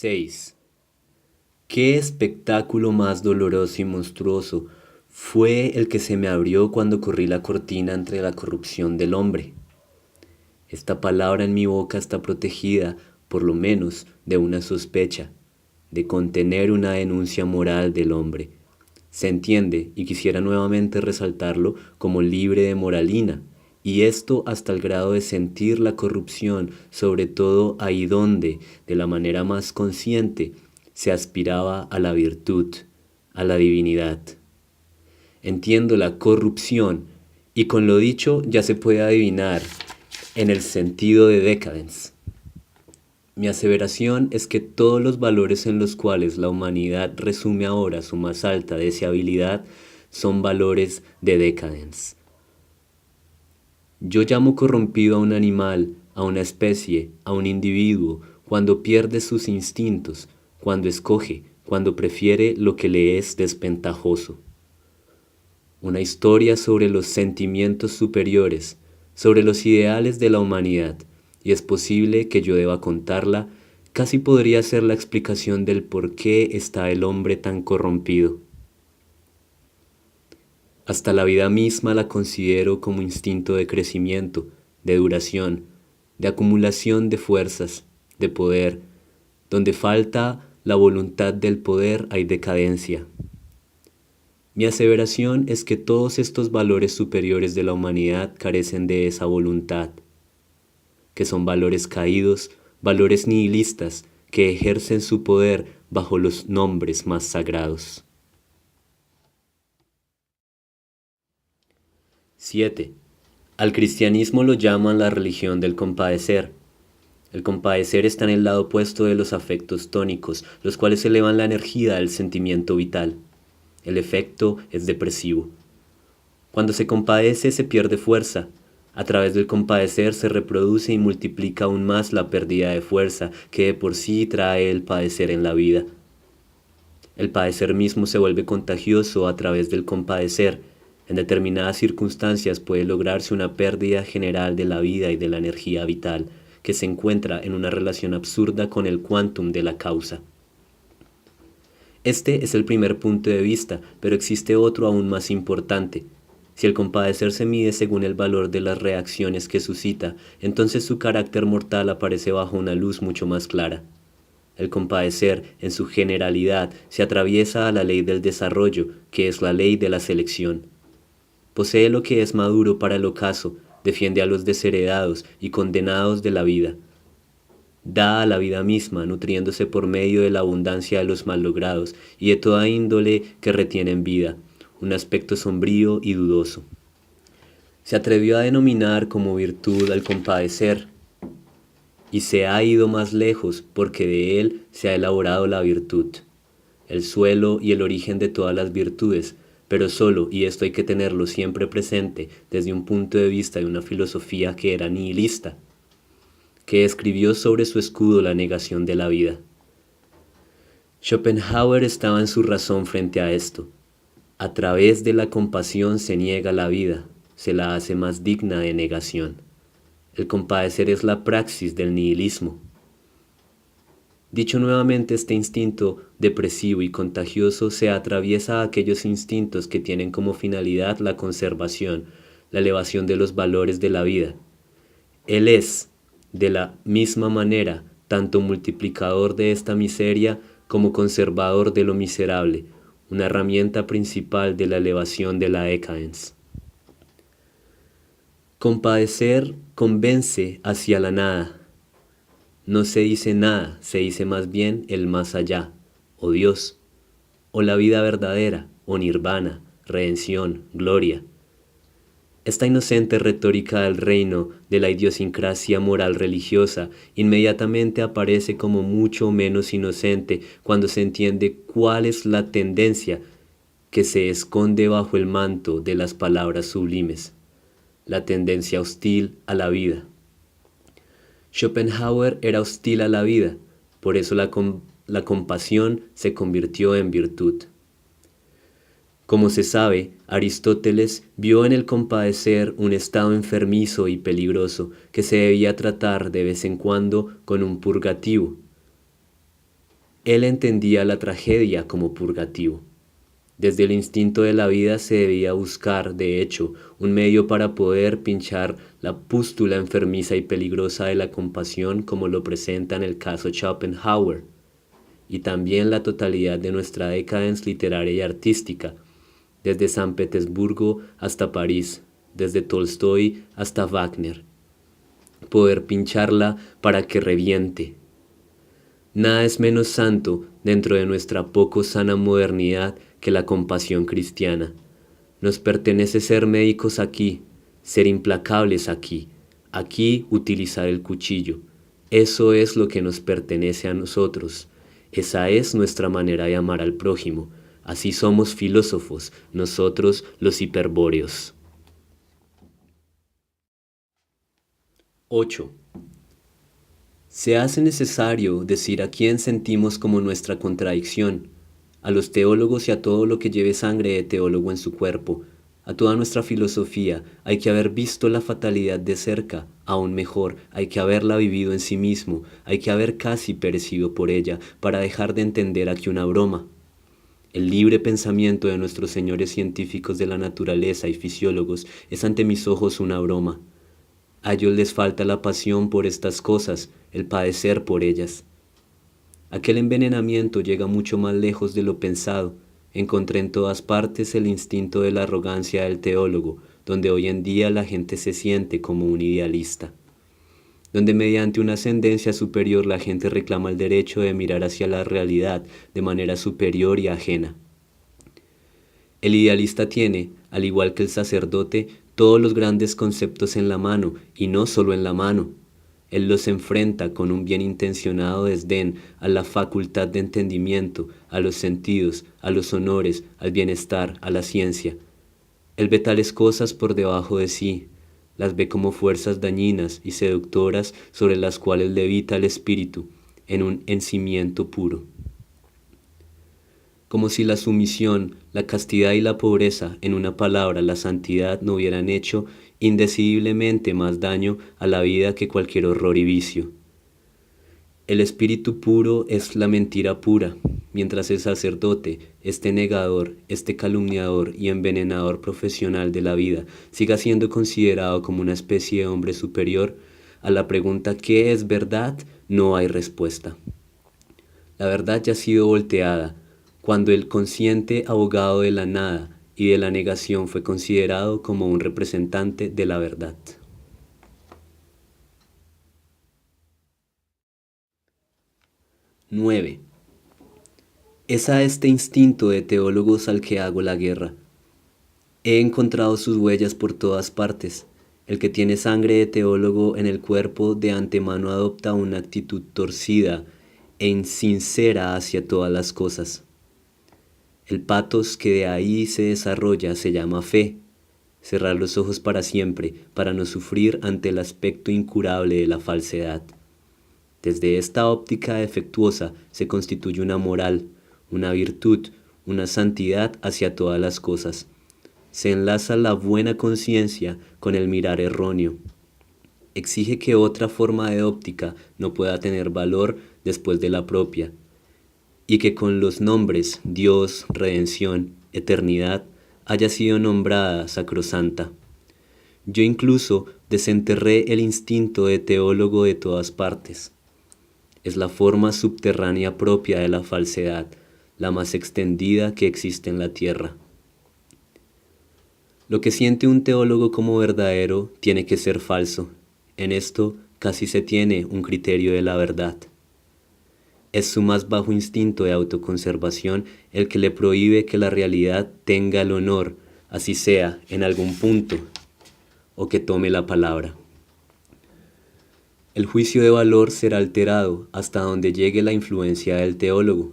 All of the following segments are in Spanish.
6. Qué espectáculo más doloroso y monstruoso fue el que se me abrió cuando corrí la cortina entre la corrupción del hombre. Esta palabra en mi boca está protegida, por lo menos, de una sospecha, de contener una denuncia moral del hombre. Se entiende, y quisiera nuevamente resaltarlo, como libre de moralina, y esto hasta el grado de sentir la corrupción, sobre todo ahí donde, de la manera más consciente, se aspiraba a la virtud, a la divinidad. Entiendo la corrupción, y con lo dicho ya se puede adivinar en el sentido de decadence. Mi aseveración es que todos los valores en los cuales la humanidad resume ahora su más alta deseabilidad son valores de decadence. Yo llamo corrompido a un animal, a una especie, a un individuo, cuando pierde sus instintos, cuando escoge, cuando prefiere lo que le es desventajoso. Una historia sobre los sentimientos superiores, sobre los ideales de la humanidad, y es posible que yo deba contarla, casi podría ser la explicación del por qué está el hombre tan corrompido. Hasta la vida misma la considero como instinto de crecimiento, de duración, de acumulación de fuerzas, de poder. Donde falta la voluntad del poder hay decadencia. Mi aseveración es que todos estos valores superiores de la humanidad carecen de esa voluntad, que son valores caídos, valores nihilistas, que ejercen su poder bajo los nombres más sagrados. 7. Al cristianismo lo llaman la religión del compadecer. El compadecer está en el lado opuesto de los afectos tónicos, los cuales elevan la energía del sentimiento vital. El efecto es depresivo. Cuando se compadece se pierde fuerza. A través del compadecer se reproduce y multiplica aún más la pérdida de fuerza que de por sí trae el padecer en la vida. El padecer mismo se vuelve contagioso a través del compadecer. En determinadas circunstancias puede lograrse una pérdida general de la vida y de la energía vital, que se encuentra en una relación absurda con el quantum de la causa. Este es el primer punto de vista, pero existe otro aún más importante. Si el compadecer se mide según el valor de las reacciones que suscita, entonces su carácter mortal aparece bajo una luz mucho más clara. El compadecer, en su generalidad, se atraviesa a la ley del desarrollo, que es la ley de la selección. Posee lo que es maduro para el ocaso, defiende a los desheredados y condenados de la vida. Da a la vida misma, nutriéndose por medio de la abundancia de los mallogrados y de toda índole que retienen vida, un aspecto sombrío y dudoso. Se atrevió a denominar como virtud al compadecer, y se ha ido más lejos porque de él se ha elaborado la virtud, el suelo y el origen de todas las virtudes, pero solo, y esto hay que tenerlo siempre presente, desde un punto de vista de una filosofía que era nihilista, que escribió sobre su escudo la negación de la vida. Schopenhauer estaba en su razón frente a esto. A través de la compasión se niega la vida, se la hace más digna de negación. El compadecer es la praxis del nihilismo. Dicho nuevamente, este instinto depresivo y contagioso se atraviesa a aquellos instintos que tienen como finalidad la conservación, la elevación de los valores de la vida. Él es, de la misma manera, tanto multiplicador de esta miseria como conservador de lo miserable, una herramienta principal de la elevación de la decadence. Compadecer convence hacia la nada. No se dice nada, se dice más bien el más allá, o Dios, o la vida verdadera, o nirvana, redención, gloria. Esta inocente retórica del reino de la idiosincrasia moral religiosa inmediatamente aparece como mucho menos inocente cuando se entiende cuál es la tendencia que se esconde bajo el manto de las palabras sublimes, la tendencia hostil a la vida. Schopenhauer era hostil a la vida, por eso la compasión se convirtió en virtud. Como se sabe, Aristóteles vio en el compadecer un estado enfermizo y peligroso que se debía tratar de vez en cuando con un purgativo. Él entendía la tragedia como purgativo. Desde el instinto de la vida se debía buscar, de hecho, un medio para poder pinchar la pústula enfermiza y peligrosa de la compasión como lo presenta en el caso Schopenhauer, y también la totalidad de nuestra décadence literaria y artística, desde San Petersburgo hasta París, desde Tolstoy hasta Wagner. Poder pincharla para que reviente. Nada es menos santo dentro de nuestra poco sana modernidad que la compasión cristiana. Nos pertenece ser médicos aquí, ser implacables aquí, aquí utilizar el cuchillo. Eso es lo que nos pertenece a nosotros. Esa es nuestra manera de amar al prójimo. Así somos filósofos, nosotros los hiperbóreos. 8. Se hace necesario decir a quién sentimos como nuestra contradicción, a los teólogos y a todo lo que lleve sangre de teólogo en su cuerpo, a toda nuestra filosofía. Hay que haber visto la fatalidad de cerca, aún mejor, hay que haberla vivido en sí mismo, hay que haber casi perecido por ella, para dejar de entender aquí una broma. El libre pensamiento de nuestros señores científicos de la naturaleza y fisiólogos es ante mis ojos una broma. A ellos les falta la pasión por estas cosas, el padecer por ellas. Aquel envenenamiento llega mucho más lejos de lo pensado. Encontré en todas partes el instinto de la arrogancia del teólogo, donde hoy en día la gente se siente como un idealista. Donde mediante una ascendencia superior la gente reclama el derecho de mirar hacia la realidad de manera superior y ajena. El idealista tiene, al igual que el sacerdote, todos los grandes conceptos en la mano, y no solo en la mano. Él los enfrenta con un bien intencionado desdén a la facultad de entendimiento, a los sentidos, a los honores, al bienestar, a la ciencia. Él ve tales cosas por debajo de sí, las ve como fuerzas dañinas y seductoras sobre las cuales levita el espíritu, en un henchimiento puro. Como si la sumisión, la castidad y la pobreza, en una palabra, la santidad, no hubieran hecho indecidiblemente más daño a la vida que cualquier horror y vicio. El espíritu puro es la mentira pura, mientras el sacerdote, este negador, este calumniador y envenenador profesional de la vida, siga siendo considerado como una especie de hombre superior. A la pregunta ¿qué es verdad? No hay respuesta. La verdad ya ha sido volteada, cuando el consciente abogado de la nada y de la negación fue considerado como un representante de la verdad. ¡9! Es a este instinto de teólogos al que hago la guerra. He encontrado sus huellas por todas partes. El que tiene sangre de teólogo en el cuerpo de antemano adopta una actitud torcida e insincera hacia todas las cosas. El patos que de ahí se desarrolla se llama fe. Cerrar los ojos para siempre, para no sufrir ante el aspecto incurable de la falsedad. Desde esta óptica defectuosa se constituye una moral, una virtud, una santidad hacia todas las cosas. Se enlaza la buena conciencia con el mirar erróneo. Exige que otra forma de óptica no pueda tener valor después de la propia, y que con los nombres Dios, redención, eternidad, haya sido nombrada sacrosanta. Yo incluso desenterré el instinto de teólogo de todas partes. Es la forma subterránea propia de la falsedad, la más extendida que existe en la tierra. Lo que siente un teólogo como verdadero tiene que ser falso. En esto casi se tiene un criterio de la verdad. Es su más bajo instinto de autoconservación el que le prohíbe que la realidad tenga el honor, así sea en algún punto, o que tome la palabra. El juicio de valor será alterado hasta donde llegue la influencia del teólogo.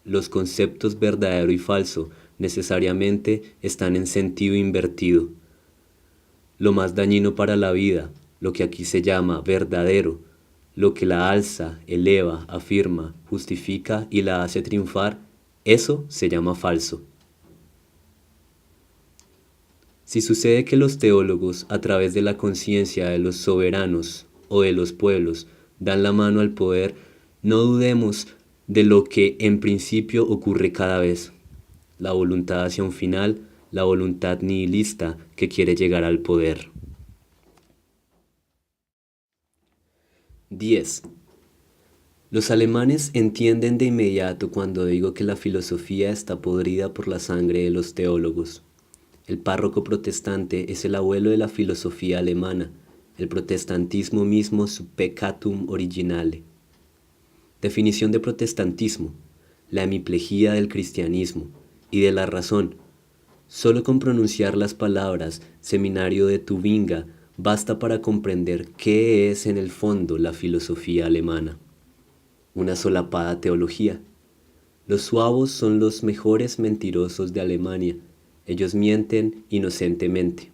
Los conceptos verdadero y falso necesariamente están en sentido invertido. Lo más dañino para la vida, lo que aquí se llama verdadero, lo que la alza, eleva, afirma, justifica y la hace triunfar, eso se llama falso. Si sucede que los teólogos, a través de la conciencia de los soberanos o de los pueblos, dan la mano al poder, no dudemos de lo que en principio ocurre cada vez, la voluntad hacia un final, la voluntad nihilista que quiere llegar al poder. 10. Los alemanes entienden de inmediato cuando digo que la filosofía está podrida por la sangre de los teólogos. El párroco protestante es el abuelo de la filosofía alemana, el protestantismo mismo su peccatum originale. Definición de protestantismo: la hemiplejía del cristianismo y de la razón. Solo con pronunciar las palabras Seminario de Tubinga basta para comprender qué es en el fondo la filosofía alemana. Una solapada teología. Los suavos son los mejores mentirosos de Alemania. Ellos mienten inocentemente.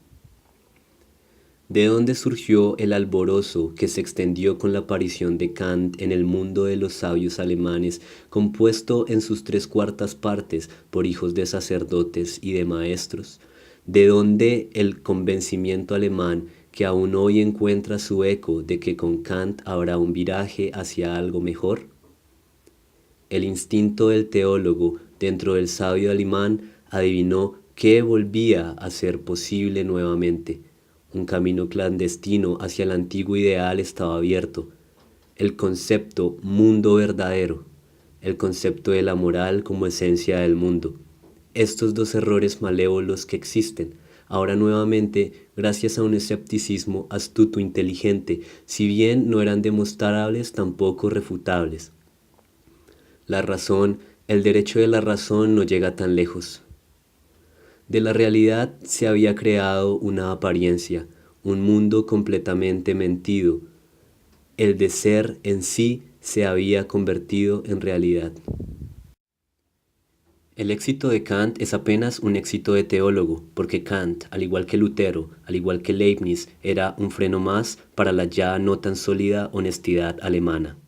¿De dónde surgió el alborozo que se extendió con la aparición de Kant en el mundo de los sabios alemanes, compuesto en sus 3/4 partes por hijos de sacerdotes y de maestros? ¿De dónde el convencimiento alemán que aún hoy encuentra su eco de que con Kant habrá un viraje hacia algo mejor? El instinto del teólogo dentro del sabio alemán adivinó que volvía a ser posible nuevamente. Un camino clandestino hacia el antiguo ideal estaba abierto. El concepto mundo verdadero, el concepto de la moral como esencia del mundo. Estos dos errores malévolos que existen, ahora nuevamente, gracias a un escepticismo astuto e inteligente, si bien no eran demostrables, tampoco refutables. La razón, el derecho de la razón no llega tan lejos. De la realidad se había creado una apariencia, un mundo completamente mentido. El de ser en sí se había convertido en realidad. El éxito de Kant es apenas un éxito de teólogo, porque Kant, al igual que Lutero, al igual que Leibniz, era un freno más para la ya no tan sólida honestidad alemana.